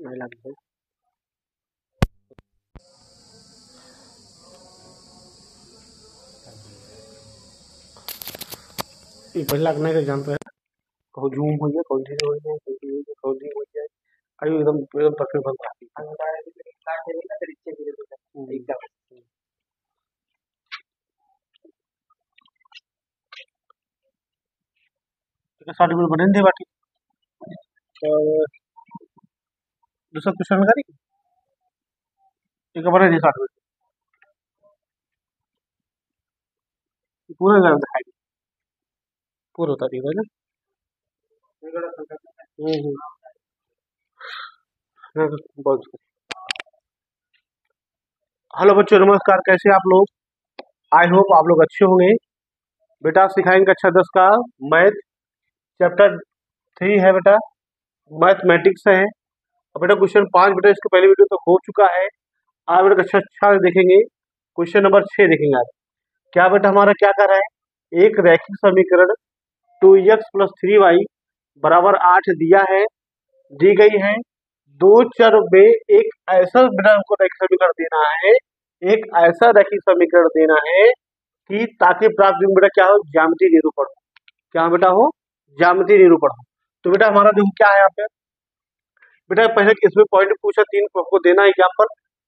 नहीं लग गई। ये पहला नहीं के जानते हैं कहूँ जूम हो जाए कहूँ धीरे हो जाए कहूँ धीरे हो जाए कहूँ धीरे हो जाए अरे एकदम एकदम परफेक्ट बन जाती है एकदम। सर्टिफिकेट बने थे बाकी और दूसरा क्वेश्चन करी एक बने थे सर्टिफिकेट पूरा एग्जाम दिखाई पूरा होता थी ना। बहुत। हेलो बच्चों, नमस्कार। कैसे आप लोग? आई होप आप लोग अच्छे होंगे। बेटा सिखाएंगे कक्षा 10 का मैथ चैप्टर 3 है बेटा, मैथमेटिक्स है। और बेटा क्वेश्चन 5 बेटा इसके पहले वीडियो तो हो चुका है। आज बेटा कक्षा अच्छा देखेंगे, क्वेश्चन नंबर 6 देखेंगे आज। क्या बेटा हमारा क्या कर रहा है, एक रैखिक समीकरण 2x + 3y बराबर 8 दिया है, दी गई है। दो चर में एक ऐसा बेटा हमको रैखिक समीकरण देना है, एक ऐसा रैखिक समीकरण देना है कि ताकि प्राप्त बेटा क्या हो, ज्यामितीय निरूपण हो। क्या बेटा हो, ज्यामितीय निरूपण हो। तो बेटा हमारा देखो क्या है यहाँ पे, बेटा पहले इसमें पॉइंट पूछा 3 आपको देना है एग्जाम्पल।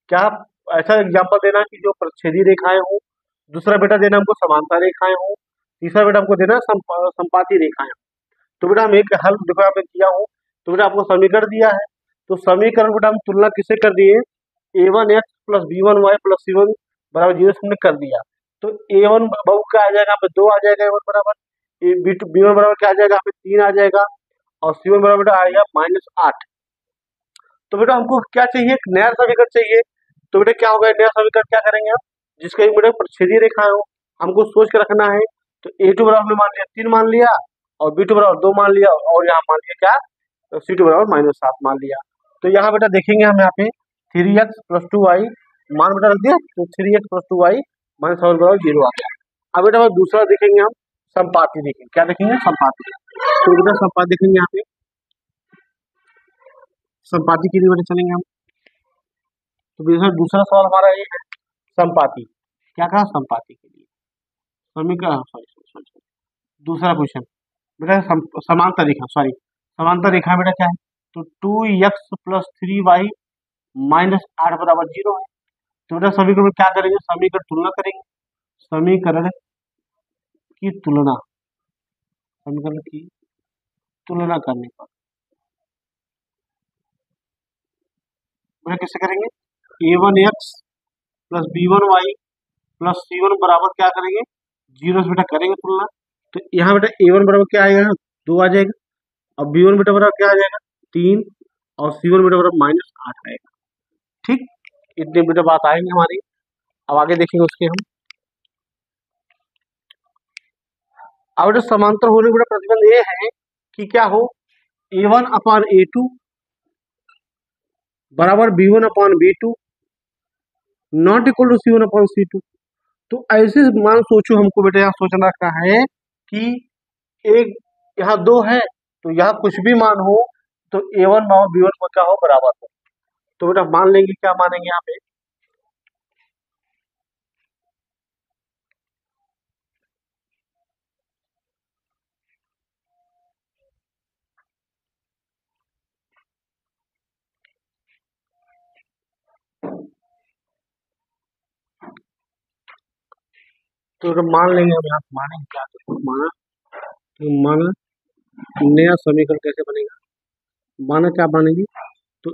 क्या ऐसा एग्जाम्पल देना कि जो प्रच्छेदी रेखाएं हो, दूसरा बेटा देना हमको समांतर रेखाएं हो, तीसरा बेटा हमको देना संपाती रेखाएं। तो बेटा हम एक हल देखो यहाँ पे किया हूँ। तो बेटा आपको समीकरण दिया है, तो समीकरण बेटा हम तुलना किससे कर दिए, a1x + b1y + c1 बराबर 0 से हमने कर दिया। तो a1 बहु क्या आ जाएगा यहाँ पे 2 आ जाएगा, a1 बराबर b1 बराबर क्या आ जाएगा यहाँ पे 3 आ जाएगा, और c1 बराबर बेटा आएगा -8। तो बेटा हमको क्या चाहिए, एक नया समीकरण चाहिए। तो बेटा क्या होगा नया समीकरण, क्या करेंगे आप, जिसका एक बेटा प्रच्छेदी रेखा हो, हमको सोच के रखना है। तो a2 बराबर हमने मान लिया 3 मान लिया, और b2 बराबर 2 मान लिया, और यहाँ मान लिया क्या, तो c2 बराबर -7 मान लिया। तो यहाँ बेटा देखेंगे हम यहाँ पे 3x + 2y मान बेटा रख दिया, तो 3x + 2y -7 बराबर 0 आ गया। अब बेटा दूसरा देखेंगे हम, संपाती देखेंगे। क्या देखेंगे, संपाती। तो बेटा संपाती देखेंगे यहाँ पे, संपाती के लिए बेटा चलेंगे हम। तो बेटा दूसरा सवाल हमारा ये है, संपाती। क्या कहा, संपाती के लिए समीकरण, सॉरी दूसरा क्वेश्चन बेटा समांतर रेखा, सॉरी समांतर रेखा बेटा क्या है, तो 2x + 3y -8 बराबर 0 है। तो बेटा समीकरण में क्या करेंगे, समीकरण तुलना करेंगे। समीकरण की तुलना, समीकरण की तुलना करने पर बेटा किससे करेंगे, a1x + b1y + c1 बराबर क्या करेंगे 0 से बेटा करेंगे तुलना। तो यहाँ बेटा a1 बराबर क्या आएगा, 2 आ जाएगा, और b1 बेटा बराबर क्या आ जाएगा 3, और c1 बेटा बराबर -8 आएगा। ठीक, इतने बेटा बात आएंगे हमारी। अब आगे देखेंगे उसके हम। अब बेटा समांतर होने बेटा प्रतिबंध ये है कि क्या हो, a1/a2 बराबर b1/b2 not equal to c1/c2। तो ऐसे मान सोचो, हमको बेटा यहाँ सोचना रखना है कि एक यहाँ 2 है, तो यहाँ कुछ भी मान हो, तो a1 और b1 को क्या हो, बराबर हो। तो बेटा मान लेंगे, क्या मानेंगे यहाँ पे, तो मान लेंगे हम यहाँ मानेंगे क्या, तो माना, तो माना नया समीकरण कैसे बनेगा, माना क्या मानेंगे, तो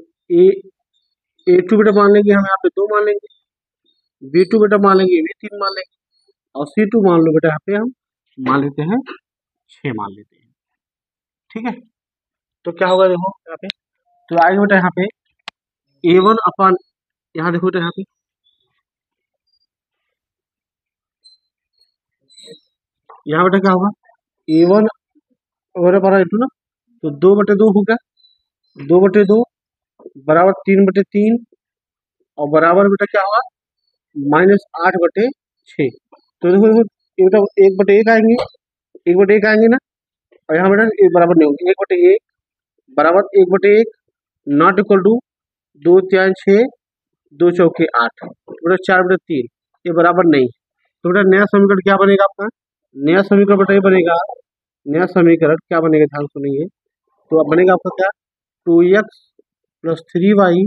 a2 बेटा मान लेंगे हम यहाँ पे 2 मान लेंगे, b2 बेटा मान लेंगे, b3 मान लेंगे, और c2 मान लो बेटा यहाँ पे हम मान लेते हैं 6 मान लेते हैं। ठीक है, तो क्या होगा देखो यहाँ पे, तो आगे बेटा यहाँ पे a1 यहाँ देखो बेटा यहाँ पे यहाँ बेटा क्या होगा, a1 बराबर a2 ना, तो 2/2 होगा, 2/2 बराबर 3/3, और बराबर बेटा क्या होगा -8/6। तो देखो देखो ये बेटा 1/1 आएंगे, 1/1 आएंगे ना, और यहाँ बेटा एक बराबर नहीं होंगे, 1/1 बराबर 1/1 नॉट इक्वल टू 2 3 6, 2 चौके 8, बेटा 4/3 ये बराबर नहीं। तो बेटा नया समीकरण क्या बनेगा आपका? नया समीकरण बेटा ये बनेगा, नया समीकरण क्या बनेगा ध्यान सुनिए। तो अब बनेगा आपका क्या? 2x प्लस 3y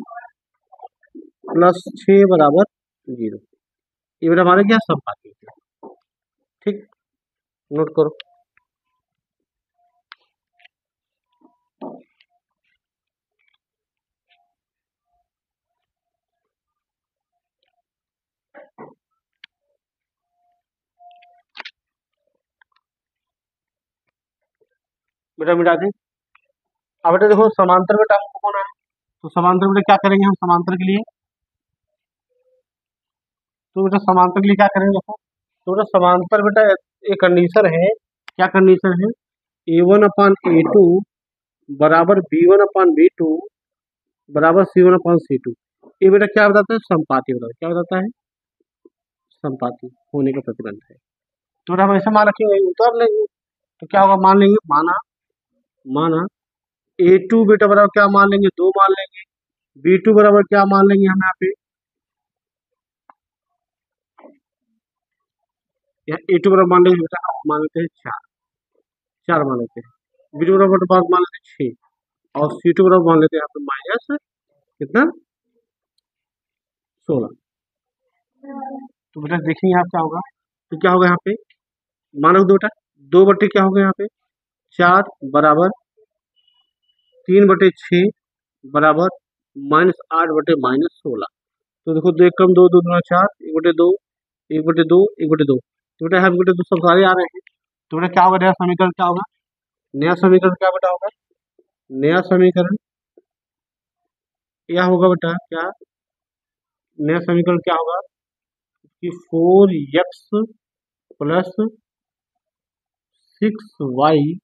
प्लस 6 बराबर 0। ये बेटा हमारे क्या समपाती है। ठीक, नोट करो। बेटा मिटा दें। अब बेटा देखो समांतर बेटा हमको कौन है, तो समांतर बेटा क्या करेंगे हम समांतर के लिए? तो बेटा समांतर के लिए क्या करेंगे देखो, तो बेटा समांतर बेटा एक कंडीशन है, क्या कंडीशन है? A1/A2 बराबर B1/B2 बराबर C1/C2। ये बेटा क्या बताता है? संपाती बताता है। क्या बताता है? संपाती होने का प्रतिबंध है। तो बेटा हम ऐसे मान रखेंगे, उतार लेंगे तो क्या होगा, मान लेंगे, माना माना A2 बेटा बराबर क्या मान लेंगे? 2 मान लेंगे। B2 बराबर क्या मान लेंगे हम यहाँ पे? या A2 बराबर मान लेंगे बेटा, मान लेते हैं 4, 4 मान लेते हैं। B2 बराबर मान लेते हैं 6 और C2 बराबर मान लेते हैं यहाँ पे माइनस कितना? 16। तो बेटा देखिए यहाँ क्या होगा, तो क्या होगा यहाँ पे, मानो बेटा 2 बटे क्या होगा यहाँ पे 4 बराबर 3/6 बराबर -8/-16। तो देखो 2 कम 2 2 दूना 4, 1/2 1/2 1/2। तो बेटा यहाँ 1/2 सब सारे आ रहे हैं। तो बेटा क्या होगा, नया समीकरण क्या होगा? नया समीकरण क्या बेटा होगा? नया समीकरण क्या होगा बेटा? क्या नया समीकरण क्या होगा कि 4x प्लस 6y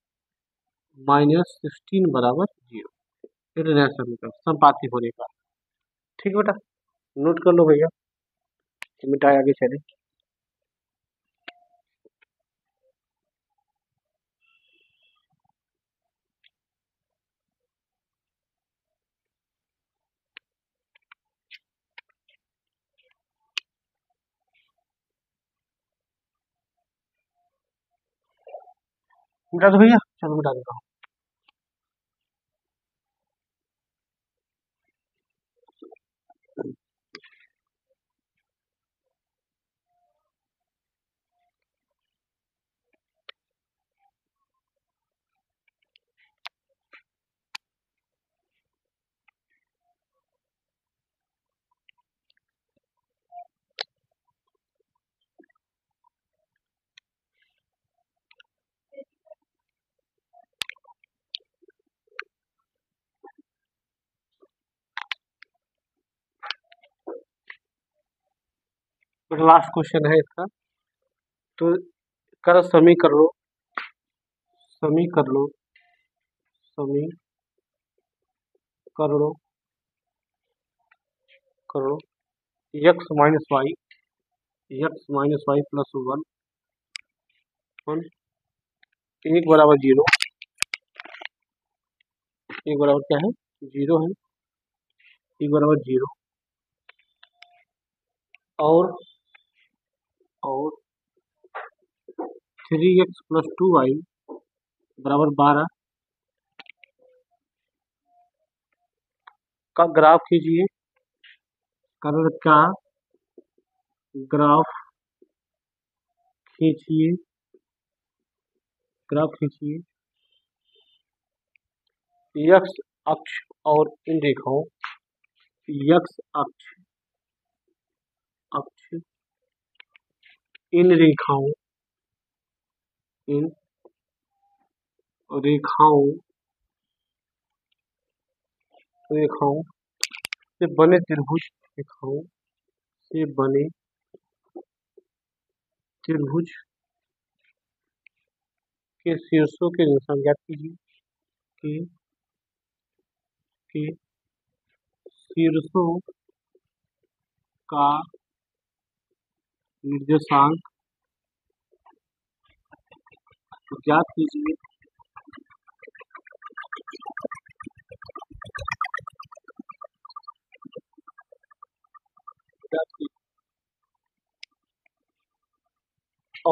माइनस 16 बराबर 0। ये नया समीकरण संपाती होने का। ठीक बेटा, नोट कर लो भैया, मिटाए आगे चले। मिटा दो भैया, चलो मिटा देता हूँ। लास्ट क्वेश्चन है इसका, तो कर समी कर लो, समी कर लो, समी कर लो, कर लो x माइनस वाई प्लस 1 1 बराबर 0, 1 बराबर क्या है? 0 है, 1 बराबर 0 और 3x प्लस 2y बराबर 12 का ग्राफ खींचिए। कर्व का ग्राफ खींचिए, ग्राफ खींचिए। x अक्ष और इन रेखाओं, x अक्ष अक्ष इन रेखाओं, इन रेखाओं रेखाओं से बने त्रिभुज, रेखाओं से बने त्रिभुज के शीर्षों के निशान ज्ञात कीजिए, के शीर्षों का निर्देशांक ज्ञात कीजिए।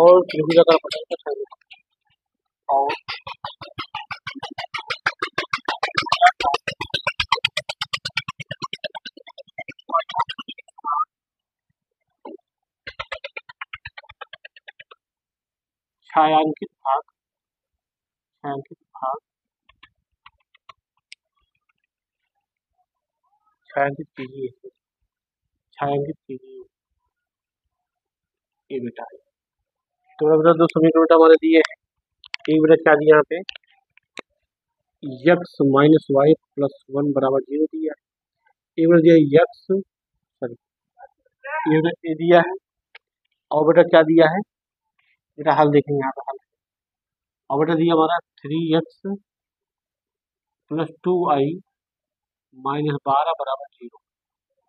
और त्रिभुजा का पता है और छायांकित भाग छायांकित भाग छायांकित कीजिए छायांकित कीजिए ये बेटा है। तो बेटा दो समीकरण बेटा हमारे दिए हैं। एक बेटा क्या दिया यहाँ पे x माइनस वाई प्लस 1 बराबर 0 दिया है। एक बेटा दिया x सॉरी ये दिया है। और बेटा क्या दिया है बेटा हल देखेंगे यहाँ पे हल। और बेटा दिया हमारा 3x प्लस 2i माइनस 12 बराबर 0।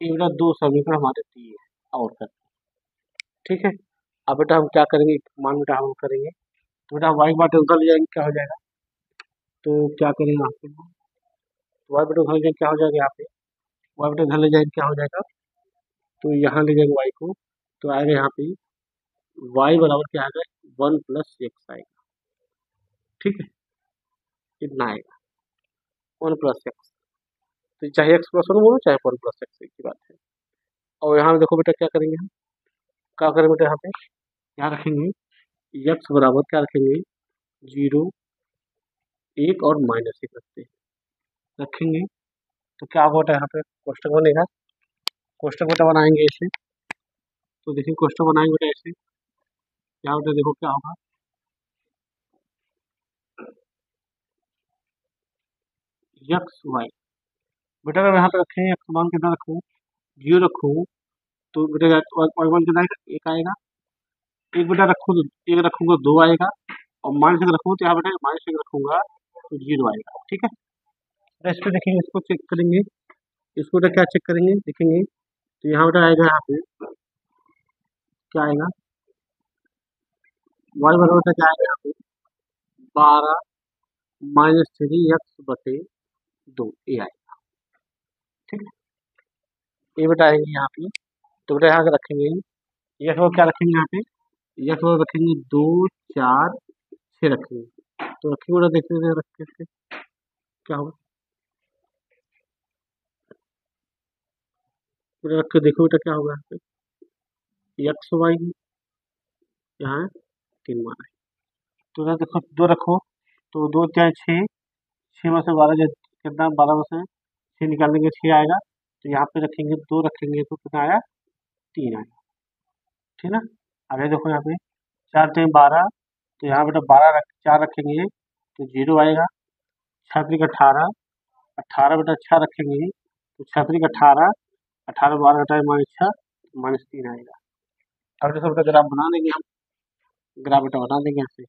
ये बेटा दो समीकरण हमारे दिए हैं और कर ठीक है। अब बेटा हम क्या करेंगे मान बेटा हम करेंगे तो बेटा वाई बाटे उधर ले जाएंगे क्या हो जाएगा तो क्या करेंगे यहाँ पे वाई बेटा उधर ले जाएंगे क्या हो जाएगा यहाँ पे वाई बेटा उधर ले जाएंगे क्या हो जाएगा तो यहाँ ले जाएंगे वाई को तो आएगा यहाँ पे वाई बराबर क्या आएगा 1 प्लस एक्स आएगा। ठीक है इतना आएगा 1 प्लस एक्स तो चाहे एक्स प्लस 1 बोलो चाहे 1 प्लस एक्स की बात है। और यहाँ देखो बेटा क्या करेंगे हम क्या करेंगे बेटा यहाँ पे यहाँ रखेंगे एक्स बराबर क्या रखेंगे 0 1 और माइनस 1 रखेंगे तो क्या होगा यहाँ पे कोष्टक बनेगा कोष्टक बेटा बनाएंगे इसे तो देखिए कोष्टक बनाएंगे बेटा ऐसे यहाँ बेटा देखो क्या होगा एक्स वाई बेटा अगर यहाँ पे रखेंगे एक्स मान कितना रखूँ 0 रखूँ तो बेटा वाई मान कितना आएगा 1 आएगा। एक बेटा रखूँ तो 1 रखूँगा 2 आएगा और माइनस 1 रखूँ तो यहाँ बेटा माइनस 1 रखूँगा तो 0 आएगा। ठीक है इस पर देखेंगे इसको चेक करेंगे इसको बेटा क्या चेक करेंगे देखेंगे तो यहाँ बेटा आएगा यहाँ पे क्या आएगा वाई बराबर क्या आएगा यहाँ पे 12 माइनस 3x बटे 2 ये आएगा। ठीक है ये बेटा आएंगे यहाँ पे तो बेटा यहाँ रखेंगे यह क्या रखेंगे यहाँ पे यह रखेंगे 2 4 6 रखेंगे तो रखेंगे बेटा देखते रख के क्या होगा बेटा रख के देखो बेटा क्या होगा यहाँ पे एक्स वाई यहाँ 3 माना है तो यहाँ देखो 2 रखो तो 2 4 6 6 में से 12 कितना 12 में से 6 निकाल देंगे 6 आएगा तो यहाँ पे रखेंगे 2 रखेंगे तो कितना आया 3 आएगा। ठीक है आगे देखो यहाँ पे 4 3 12 तो यहाँ बेटा 4 रखेंगे तो 0 आएगा 6 3 18 18 बेटा 6 रखेंगे तो 6 3 18 18 12 घटाए -6 -3 आएगा। अब जैसे बेटा ग्राफ बना देंगे हम ग्राफ बेटा बना देंगे यहाँ से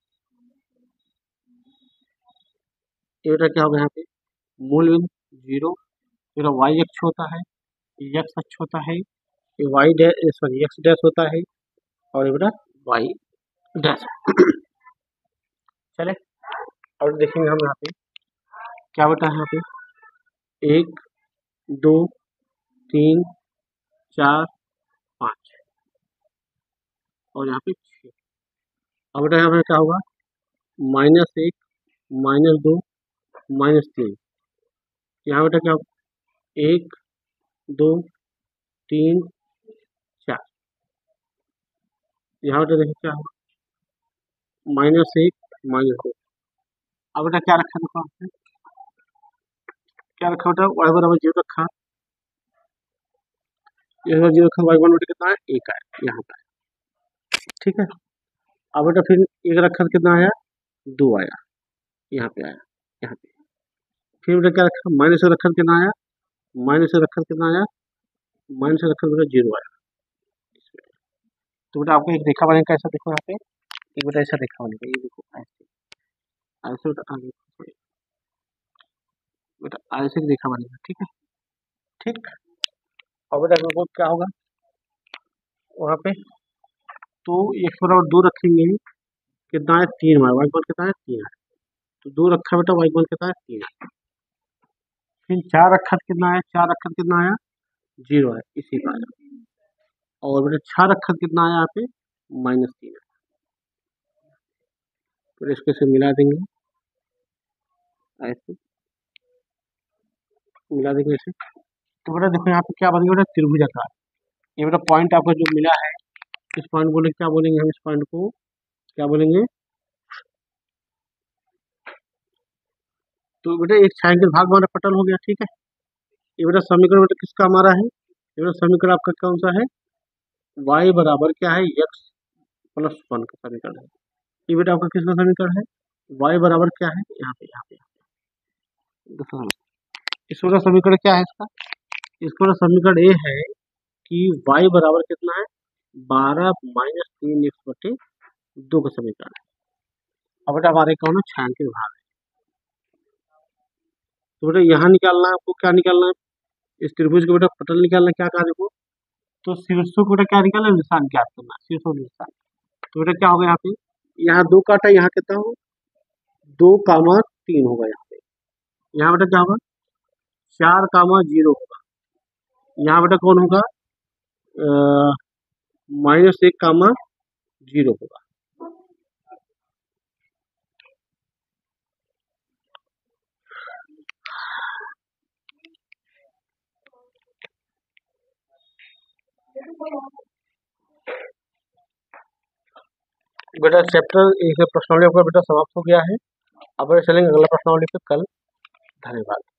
ये बेटा क्या होगा यहाँ पे मूल बिंदु 0 फिर वाई एक्स होता है एक्स अक्ष होता है ये Y dash sorry X dash होता है और ये बेटा वाई डैश चले और देखेंगे हम यहाँ पे क्या बेटा है यहाँ पे 1 2 3 4 5 और यहाँ पे 6 अब बेटा यहाँ पे क्या होगा -1 -2 -3 यहाँ बेटा क्या होगा 1 2 3 4 यहाँ बेटा देखिए क्या होगा -1 -2 अब बेटा क्या रखा देखो आपने क्या रखा बेटा वाई बराबर 0 रखा यहाँ 0 रखा वाई बराबर कितना है 1 आया यहाँ पर। ठीक है अब बेटा फिर 1 रखा कितना आया 2 आया यहाँ पे आया यहाँ पे फिर बेटा क्या रखा -1 रखा कितना आया -1 रखा कितना आया -1 रखा बेटा 0 आया। तो बेटा आपको एक रेखा बनेगा कैसा देखो यहाँ पे एक बेटा ऐसा रेखा बनेगा ये देखो ऐसे ऐसे बेटा ऐसे रेखा बनेगा। ठीक है ठीक और बेटा देखो क्या होगा वहाँ पे तो एक बराबर 2 रखेंगे कितना है 3 वाई बल कितना है 3 है तो 2 रखा बेटा वाई बल कितना है 3 है फिर 4 रखा कितना है 4 रखा कितना आया 0 है इसी का आया और बेटा 6 रखा कितना आया यहाँ पे -3 है फिर इसके से मिला देंगे, ऐसे मिला देंगे ऐसे। तो बेटा देखो यहाँ पे क्या बनेगा बेटा, त्रिभुजाकार। ये बेटा पॉइंट आपका जो मिला है, इस पॉइंट को क्या बोलेंगे हम, इस पॉइंट को क्या बोलेंगे, तो बेटा एक छायांकित भाग हमारा पटल हो गया, ठीक है। ये बेटा समीकरण बेटा किसका हमारा है, ये बेटा समीकरण आपका कौन सा है, y बराबर क्या है, x प्लस 1 का समीकरण है। ये बेटा आपका किसका समीकरण है, y बराबर क्या है, यहाँ पे देखो इसका समीकरण क्या है, इसका समीकरण ये है कि y बराबर कितना है, 12 माइनस 3x/2 का समीकरण है। अब बेटा हमारे कौन है, छायांकित भाग है। तो बेटा यहाँ निकालना है आपको, क्या निकालना है, इस त्रिभुज का बेटा पटल निकालना है, क्या कहा देखो, तो शीर्षों को बेटा क्या निकालना है, निशान ज्ञात करना, शीर्षों निशान। तो बेटा क्या होगा यहाँ पे, यहाँ 2 काटा, यहाँ कितना हो, 2,3 होगा यहाँ पे। यहाँ बेटा क्या होगा, 4,0 होगा। यहाँ बेटा कौन होगा, -1,0 होगा। बेटा चैप्टर प्रश्नावली आपका बेटा समाप्त हो गया है। अब चलेंगे अगला प्रश्नावली पे कल। धन्यवाद।